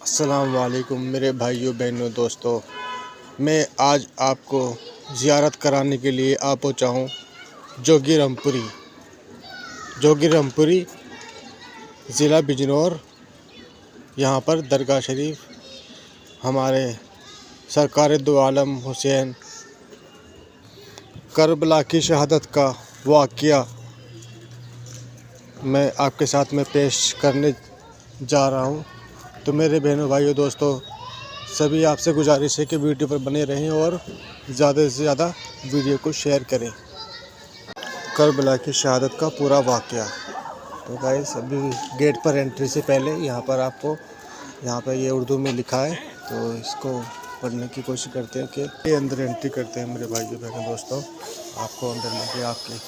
अस्सलाम वालेकुम मेरे भाइयों बहनों दोस्तों। मैं आज आपको ज़ियारत कराने के लिए आ पहुँचा हूँ जोगी रामपुरी ज़िला बिजनौर। यहाँ पर दरगाह शरीफ हमारे सरकार दो आलम हुसैन करबला की शहादत का वाक़या मैं आपके साथ में पेश करने जा रहा हूँ। तो मेरे बहनों भाइयों दोस्तों, सभी आपसे गुजारिश है कि वीडियो पर बने रहें और ज़्यादा से ज़्यादा वीडियो को शेयर करें। करबला की शहादत का पूरा वाक़या। तो गाइस, अभी गेट पर एंट्री से पहले यहाँ पर ये उर्दू में लिखा है, तो इसको पढ़ने की कोशिश करते हैं कि ये अंदर एंट्री करते हैं। मेरे भाइयों बहनों दोस्तों, आपको अंदर लेके आपकी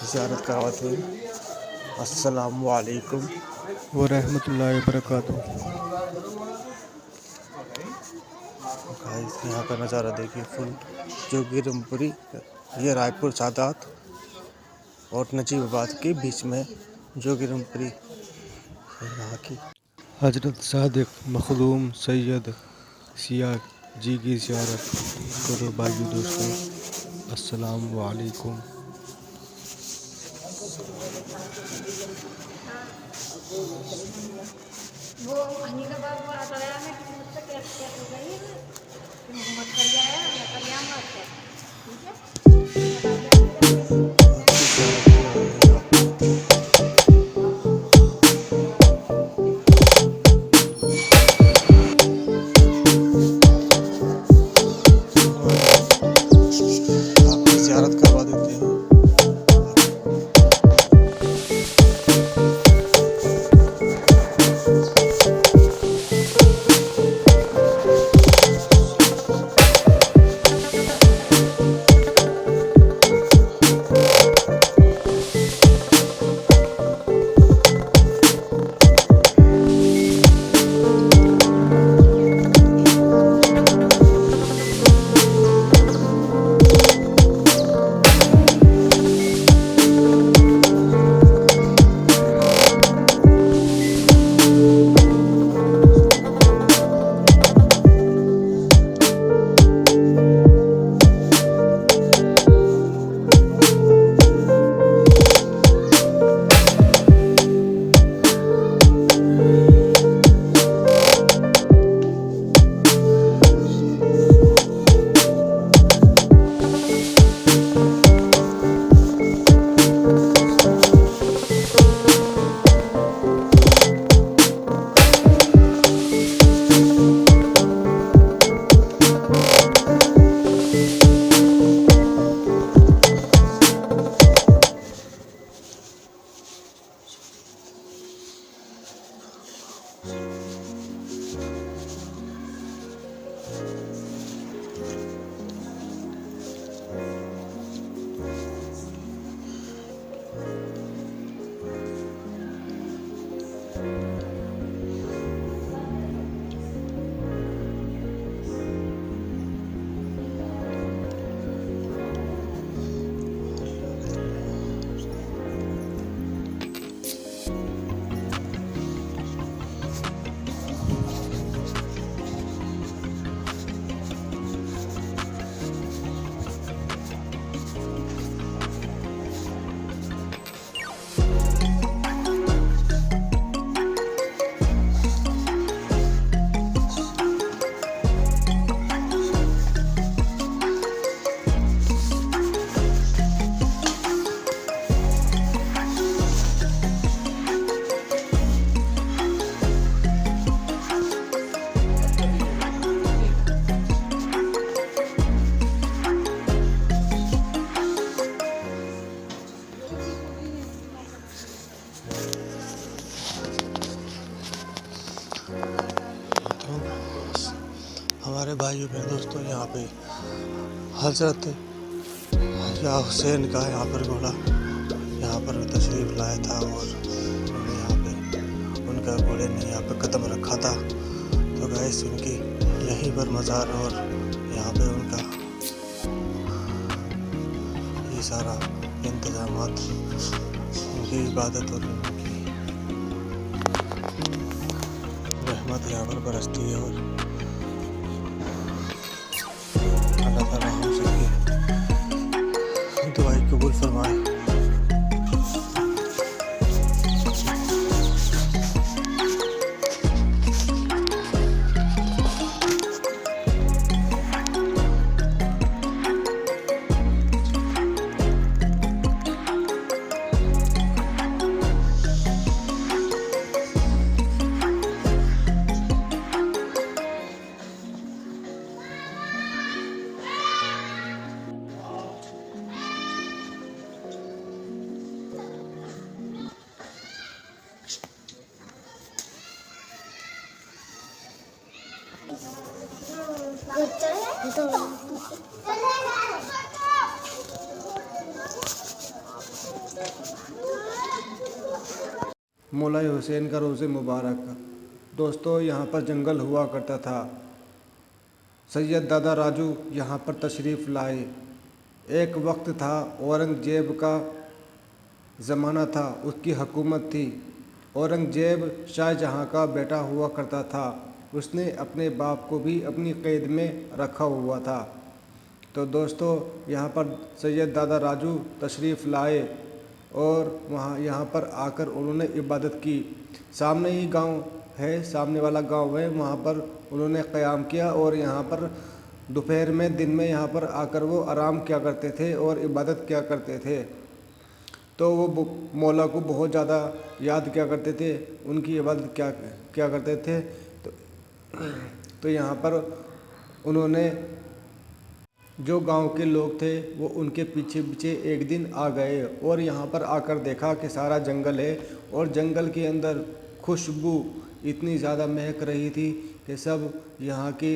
ज़ियारत करवाते हैं। अस्सलामु अलैकुम व रहमतुल्लाहि व बरकातुहू। गाइस, यहाँ का नज़ारा देखिए फुल जोगी रामपुरी। ये रायपुर सादात और नजीबाबाद के बीच में जोगी रामपुरी यहाँ की हजरत सादिक मखदूम सैयद सिया जी की ज़ियारत करो भाइयों दोस्तों। अस्सलाम वालेकुम। वो अनिका बाबू आता है मैं कि मुझसे क्या हो गई है कि मोहम्मद कर जाया मैं कर लिया मत ठीक है। आपकी ज़ियारत करवा देते हैं। हमारे भाइयों बहन दोस्तों, यहाँ पे हजरत या हुसैन का यहाँ पर घोड़ा यहाँ पर तशरीफ़ लाया था और उन्होंने यहाँ पे उनका घोड़े ने यहाँ पे कदम रखा था। तो गाइस, उनकी यहीं पर मज़ार और यहाँ पे उनका ये सारा इंतज़ामात, उनकी इबादत और उनकी रहमत यहाँ पर बरसती है और अल्लाह ताला हम सबकी दुआएं कबूल फरमाए। मौला हुसैन का रोज़े मुबारक। दोस्तों, यहाँ पर जंगल हुआ करता था। सैयद दादा राजू यहाँ पर तशरीफ़ लाए। एक वक्त था, औरंगज़ेब का ज़माना था, उसकी हुकूमत थी। औरंगज़ेब शाहजहाँ का बेटा हुआ करता था। उसने अपने बाप को भी अपनी क़ैद में रखा हुआ था। तो दोस्तों, यहाँ पर सैयद दादा राजू तशरीफ़ लाए और यहाँ पर आकर उन्होंने इबादत की। सामने ही गांव है, सामने वाला गांव है, वहाँ पर उन्होंने क़याम किया और यहाँ पर दोपहर में, दिन में यहाँ पर आकर वो आराम किया करते थे और इबादत किया करते थे। तो वो मौला को बहुत ज़्यादा याद किया करते थे, उनकी इबादत क्या करते थे। तो यहाँ पर उन्होंने, जो गांव के लोग थे वो उनके पीछे पीछे एक दिन आ गए और यहाँ पर आकर देखा कि सारा जंगल है और जंगल के अंदर खुशबू इतनी ज़्यादा महक रही थी कि सब यहाँ के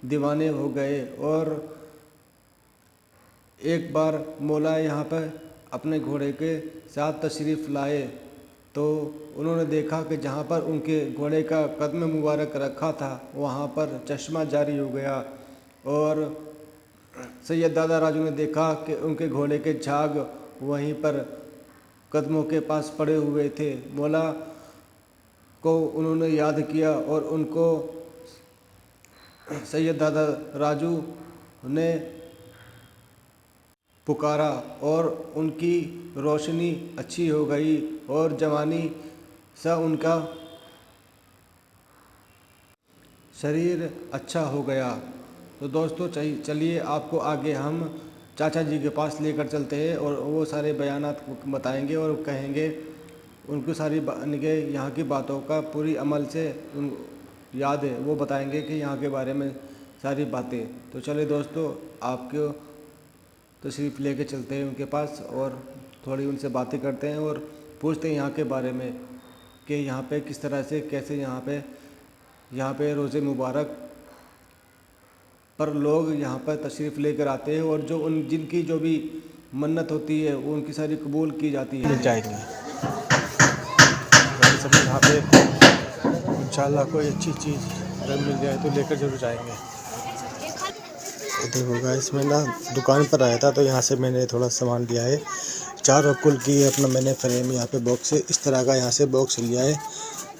दीवाने हो गए। और एक बार मौला यहाँ पर अपने घोड़े के साथ तशरीफ़ लाए तो उन्होंने देखा कि जहाँ पर उनके घोड़े का कदम मुबारक रखा था वहाँ पर चश्मा जारी हो गया। और सैयद दादा राजू ने देखा कि उनके घोड़े के झाग वहीं पर कदमों के पास पड़े हुए थे। मौला को उन्होंने याद किया और उनको सैयद दादा राजू ने पुकारा और उनकी रोशनी अच्छी हो गई और जवानी सा उनका शरीर अच्छा हो गया। तो दोस्तों, चलिए आपको आगे हम चाचा जी के पास लेकर चलते हैं और वो सारे बयानात बताएंगे और कहेंगे, उनको सारी यहाँ की बातों का पूरी अमल से उन याद है, वो बताएंगे कि यहाँ के बारे में सारी बातें। तो चलिए दोस्तों, आपको तशरीफ़ लेके चलते हैं उनके पास और थोड़ी उनसे बातें करते हैं और पूछते हैं यहाँ के बारे में कि यहाँ पे किस तरह से, कैसे यहाँ पे रोज़े मुबारक पर लोग यहाँ पर तशरीफ़ लेकर आते हैं और जो जिनकी जो भी मन्नत होती है वो उनकी सारी कबूल की जाती है। मिल जाएंगे सब यहाँ पे इंशाल्लाह। कोई अच्छी चीज़ अगर मिल जाए तो लेकर जरूर जाएंगे। देखो गाइस, मैं ना दुकान पर आया था तो यहाँ से मैंने थोड़ा सामान लिया है। 4 रकुल की अपना मैंने फ्रेम यहाँ पे बॉक्स है, इस तरह का यहाँ से बॉक्स लिया है।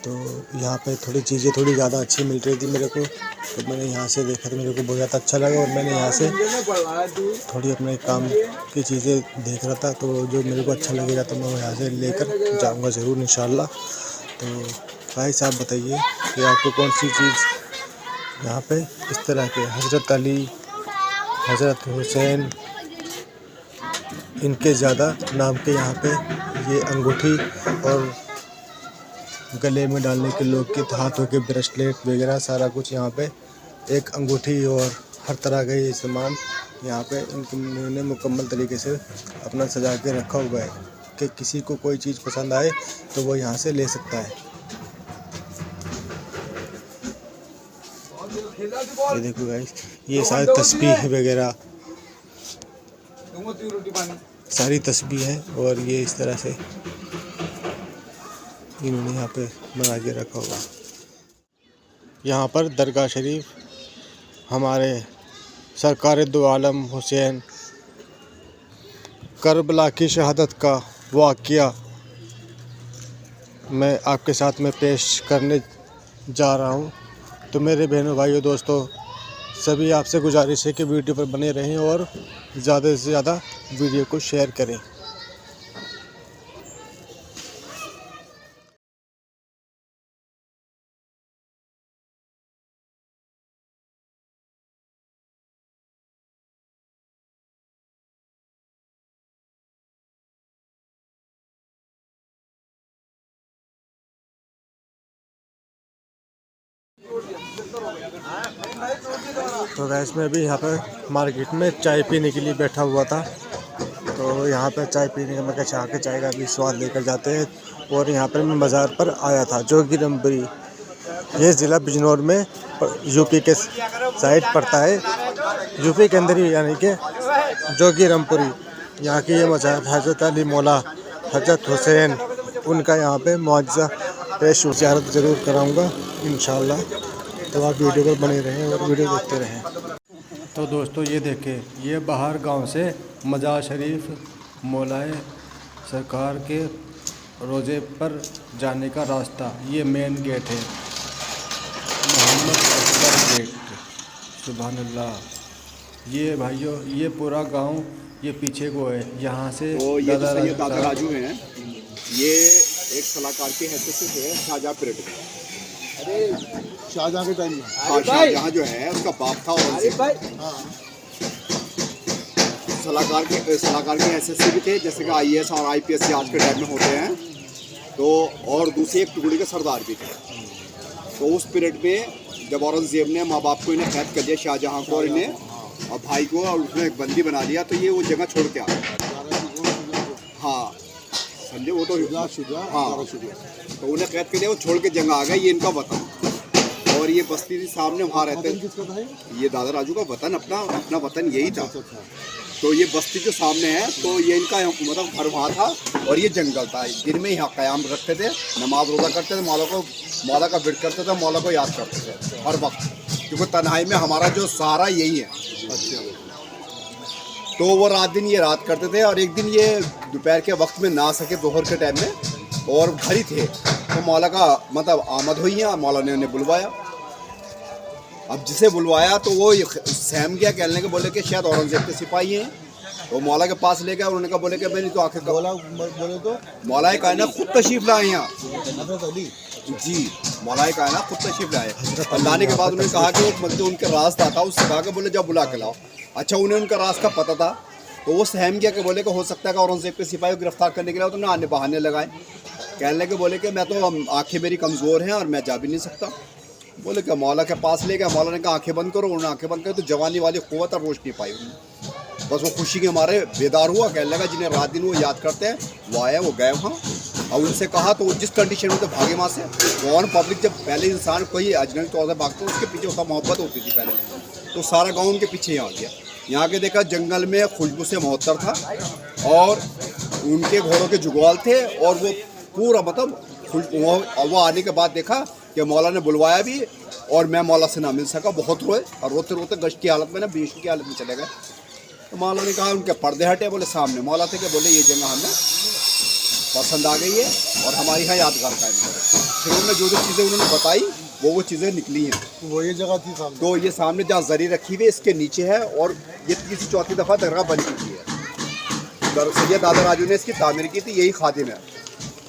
तो यहाँ पे थोड़ी चीज़ें थोड़ी ज़्यादा अच्छी मिल रही थी मेरे को, तो मैंने यहाँ से देखा तो मेरे को बहुत ज़्यादा अच्छा लगा और मैंने यहाँ से थोड़ी अपने काम की चीज़ें देख रहा था। तो जो मेरे को अच्छा लगेगा तो मैं यहाँ से लेकर जाऊँगा ज़रूर इंशाल्लाह। तो भाई साहब बताइए कि आपको कौन सी चीज़ यहाँ पे इस तरह के हज़रत अली, हज़रत हुसैन, इनके ज़्यादा नाम के यहाँ पे ये अंगूठी और गले में डालने के लोग के हाथों के ब्रेसलेट वगैरह सारा कुछ यहाँ पे, एक अंगूठी और हर तरह का ये सामान यहाँ पे इन्होंने मुकम्मल तरीके से अपना सजा के रखा हुआ है कि किसी को कोई चीज़ पसंद आए तो वो यहाँ से ले सकता है। ये देखो गाइस, ये सारी तस्बीह वगैरह सारी तस्बीह है और ये इस तरह से इन्होंने यहाँ पे बना के रखा हुआ। यहाँ पर दरगाह शरीफ हमारे सरकार दो आलम हुसैन करबला की शहादत का वाक़या मैं आपके साथ में पेश करने जा रहा हूँ। तो मेरे बहनों भाइयों दोस्तों सभी आपसे गुजारिश है कि वीडियो पर बने रहें और ज़्यादा से ज़्यादा वीडियो को शेयर करें। तो वैसे मैं भी यहाँ पर मार्केट में चाय पीने के लिए बैठा हुआ था। तो यहाँ पर चाय पीने का मैं क्या चाह के चाय का भी स्वाद लेकर जाते हैं। और यहाँ पर मैं बाज़ार पर आया था जोगिरमपुरी, ये ज़िला बिजनौर में यूपी के साइड पड़ता है, यूपी के अंदर ही, यानी कि जोगिरमपुरी। यहाँ की ये मज़ार हज़रत अली मौला हज़रत हुसैन, उनका यहाँ पे मुआज़ा पेश ज़ियारत ज़रूर कराऊँगा इंशाअल्लाह। तो आप वीडियो पर बने रहें और वीडियो देखते रहें। तो दोस्तों ये देखें, ये बाहर गांव से मज़ार शरीफ मौलाए सरकार के रोज़े पर जाने का रास्ता, ये मेन गेट है, मोहम्मद अकबर गेट। सुभान अल्लाह। ये भाइयों ये पूरा गांव ये पीछे को है, यहाँ से तो ये दादा राजू हैं, ये एक सलाहकार की हैसियत से थे शाहजहाँ पीरियड में। अरे शाहजहाँ के टाइम में शाहजहाँ जो है उसका बाप था और सलाहकार की हैसियत से भी थे, जैसे कि IAS और IPS आज के टाइम में होते हैं। तो और दूसरे एक टुकड़ी के सरदार भी थे। तो उस पीरियड में जब औरंगजेब ने माँ बाप को इन्हें कैद कर दिया, शाहजहाँ को और इन्हें और भाई को, और उसने एक बंदी बना लिया, तो ये वो जगह छोड़ के आ गए। हाँ समझे, वो तो हाँ, तो उन्हें कैद कर दिया, वो छोड़ के जंग आ गए। ये इनका वतन, और ये बस्ती थी सामने, वहाँ रहते हैं। ये दादा राजू का वतन, अपना वतन यही था। तो ये बस्ती जो सामने है, तो ये इनका मतलब घर वहाँ था और ये जंगल था। दिन में यहाँ क़याम रखते थे, नमाज रोज़ा करते थे, मौला का विरद करते थे, मौला को याद करते थे हर वक्त, क्योंकि तन्हाई में हमारा जो सहारा यही है। अच्छा। तो वो रात दिन ये रात करते थे, और एक दिन ये दोपहर के वक्त में ना आ सके, दोपहर के टाइम में, और घर ही थे। तो मौला का मतलब आमद हुई है, मौला ने उन्हें बुलवाया। अब जिसे बुलवाया तो वो सहम गया, कहने के बोले कि शायद औरंगजेब के सिपाही हैं। तो मौला के पास ले गया, उन्होंने कहा, बोले कि मैंने तो आके बोले तो मौलाए कायनात खुद तशरीफ लाए यहाँ जी, मौलाए कायनात खुद तशरीफ लाए। और लाने के बाद उन्होंने कहा कि एक मतलब उनके रास्ता था, उससे कहा कि बोले जब बुला के लाओ। अच्छा, उन्हें उनका राज का पता था, तो वो सहम गया कि बोले कि हो सकता है कि औरंगजेब के सिपाही को गिरफ्तार करने के लिए तुमने आने बहाने लगाए। कहने के बोले कि मैं तो आंखें मेरी कमज़ोर हैं और मैं जा भी नहीं सकता। बोले कि मौला के पास ले गया, मौला ने कहा आंखें बंद करो, उन्होंने आंखें बंद करी, तो जवानी वाली क़ुव्वत और रोशनी पाई उन्होंने। बस वो खुशी के मारे बेदार हुआ, कहने लगा जिन्हें रात दिन वो याद करते हैं वो आए, वो गए वहाँ। और उनसे कहा तो जिस कंडीशन में तो भागे वहाँ से। कौन पब्लिक, जब पहले इंसान कोई अजनबी तौर से भागता उसके पीछे उसका मोहब्बत होती थी पहले, तो सारा गाँव उनके पीछे यहाँ आ गया। यहाँ के देखा जंगल में खुशबू से मुअत्तर था, और उनके घोड़ों के जुगवाल थे, और वो पूरा मतलब वो आने के बाद देखा कि मौला ने बुलवाया भी, और मैं मौला से ना मिल सका। बहुत रोए, और रोते रोते गश्त की हालत में ना बेहोशी की हालत में चले गए। तो मौला ने कहा, उनके पर्दे हटे, बोले सामने मौला थे कि बोले ये जगह हमें पसंद आ गई है और हमारी यहाँ यादगार कायम करें। फिर उन्होंने जो चीज़ें उन्होंने बताई वो चीज़ें निकली हैं। वो ये जगह थी सामने। तो ये सामने जहाँ जरी रखी हुई है इसके नीचे है, और ये तीसरी चौथी दफ़ा दरगाह बन चुकी है। सैयद दादा राजू ने इसकी तामीर की थी, यही खादिम है।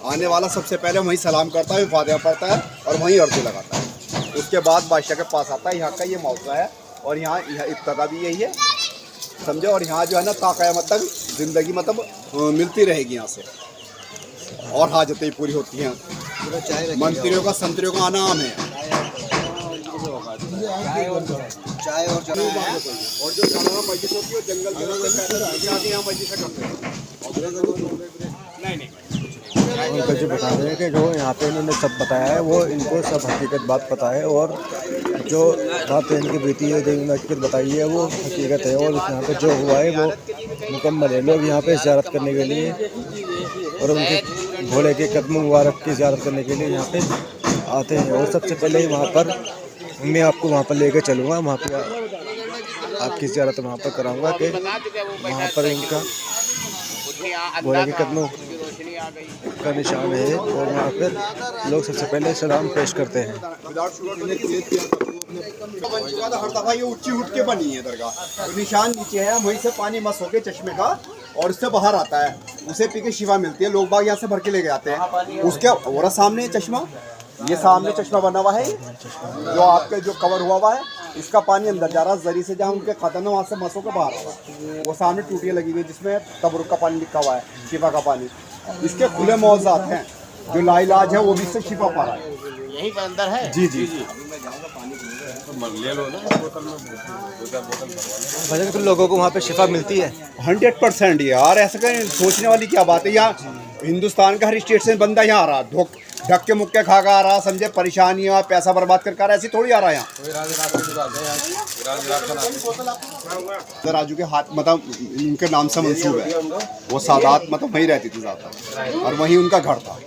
आने वाला सबसे पहले वहीं सलाम करता है, फातिहा पढ़ता है और वहीं अर्ज़ लगाता है। उसके बाद बादशाह के पास आता है। यहाँ का ये मौका है, और यहाँ इब्तदा भी यही है, समझे। और यहाँ जो है ना ता क़यामत तक ज़िंदगी मतलब मिलती रहेगी यहाँ से, और हाजतें पूरी होती हैं। मंत्रियों का संतरियों का आना आम है। चाय और जो सालाना मस्जिद होती है जंगल के यहाँ मस्जिद करते हैं। उनको जो बता रहे हैं कि जो यहाँ पे इन्होंने सब बताया है वो इनको सब हकीकत बात पता है, और जो बात इनकी बीती है, जो हकीकत बताई है वो हकीकत है, और यहाँ पे जो हुआ है वो मुकम्मल है। लोग यहाँ पे ज़ियारत करने के लिए और उनके घोड़े के कदम मुबारक की ज़ियारत करने के लिए यहाँ पे आते हैं। और सबसे पहले वहाँ पर मैं आपको वहाँ पर लेकर चलूँगा, वहाँ पर आपकी ज़ियारत वहाँ पर कराऊँगा कि वहाँ पर इनका घोड़े के कदमों का निशान है, और वहाँ पर लोग सबसे पहले सलाम पेश करते हैं। बन चुका था हर दफा, ये ऊंची उठ के बनी है दरगाह, तो निशान नीचे है, वहीं से पानी मस होके चश्मे का और उससे बाहर आता है, उसे पी के शिफा मिलती है। लोग बाग यहाँ से भर के लेके जाते हैं। उसके और सामने चश्मा, ये सामने चश्मा बना हुआ है, जो आपके जो कवर हुआ हुआ है, इसका पानी अंदर जा रहा है जरी से, जहाँ उनके खतन है वहाँ से मसों के बाहर आ रहा है। वो सामने टूटियाँ लगी हुई जिसमें तबरुक का पानी लिखा हुआ है, शिफा का पानी। इसके खुले मौजात हैं, जो लाइलाज है वो भी इससे शिफा पा रहा है। यहीं पर अंदर है। जी जी भजन तुम लोगों को वहाँ पे शिफा मिलती है? 100% यार, ऐसा कहीं सोचने वाली क्या बात है। यहाँ हिंदुस्तान का हर स्टेट से बंदा यहाँ आ रहा, ढक्के मुक्के खा कर आ रहा, समझे परेशानियाँ पैसा बर्बाद कर रहा, ऐसी थोड़ी आ रहा है यहाँ। राजू के हाथ मतलब उनके नाम से मंसूब है, वो सादात मतलब वहीं रहती थी ज़्यादा, और वहीं उनका घर था।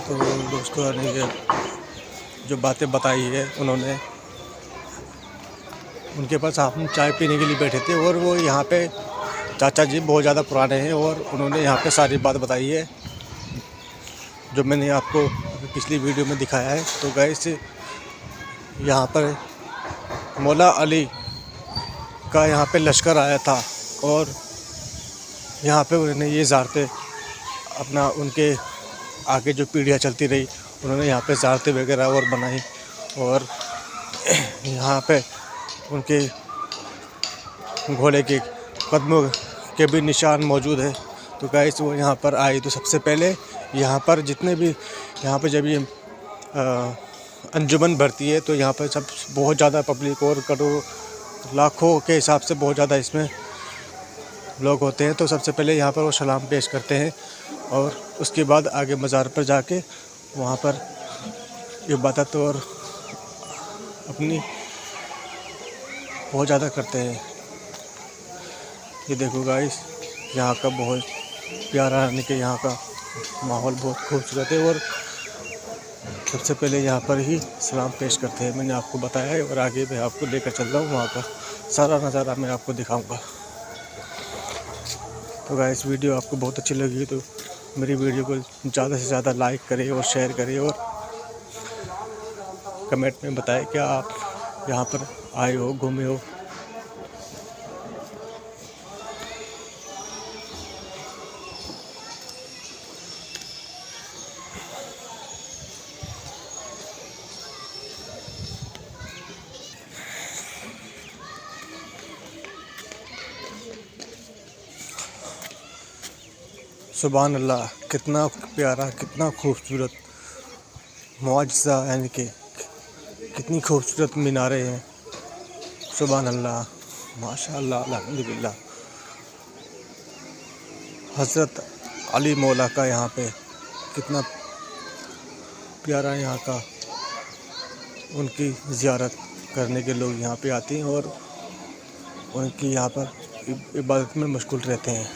तो दोस्तों ने ये जो बातें बताई है उन्होंने, उनके पास हम चाय पीने के लिए बैठे थे और वो यहाँ पे चाचा जी बहुत ज़्यादा पुराने हैं और उन्होंने यहाँ पे सारी बात बताई है जो मैंने आपको पिछली वीडियो में दिखाया है। तो गाइस यहाँ पर मौला अली का यहाँ पे लश्कर आया था और यहाँ पे उन्होंने ये ज़ारते अपना, उनके आगे जो पीढ़ियाँ चलती रही उन्होंने यहाँ पे ज़ारते वगैरह और बनाई और यहाँ पे उनके घोड़े के कदमों के भी निशान मौजूद है। तो गाइस वो यहाँ पर आई तो सबसे पहले यहाँ पर जितने भी यहाँ पर जब ये अंजुमन भरती है तो यहाँ पर सब बहुत ज़्यादा पब्लिक और करोड़ों लाखों के हिसाब से बहुत ज़्यादा इसमें लोग होते हैं। तो सबसे पहले यहाँ पर वो सलाम पेश करते हैं और उसके बाद आगे मज़ार पर जाके वहाँ पर इबादत और अपनी बहुत ज़्यादा करते हैं। ये देखो गाइस, यहाँ का बहुत प्यारा, यानी कि यहाँ का माहौल बहुत खूबसूरत है और सबसे पहले यहाँ पर ही सलाम पेश करते हैं। मैंने आपको बताया है और आगे मैं आपको लेकर चल रहा हूँ, वहाँ का सारा नज़ारा मैं आपको दिखाऊंगा। तो गाइस वीडियो आपको बहुत अच्छी लगी तो मेरी वीडियो को ज़्यादा से ज़्यादा लाइक करें और शेयर करें और कमेंट में बताएं क्या आप यहाँ पर आए हो, घूमे हो। सुभान अल्लाह, कितना प्यारा, कितना खूबसूरत मुआजिज़ा, यानी कि कितनी खूबसूरत मीनारे हैं। सुभान अल्लाह, माशाअल्लाह, अल्हम्दुलिल्लाह। हज़रत अली मौला का यहाँ पे कितना प्यारा, यहाँ का उनकी ज़ियारत करने के लोग यहाँ पे आते हैं और उनकी यहाँ पर इबादत में मशगूल रहते हैं।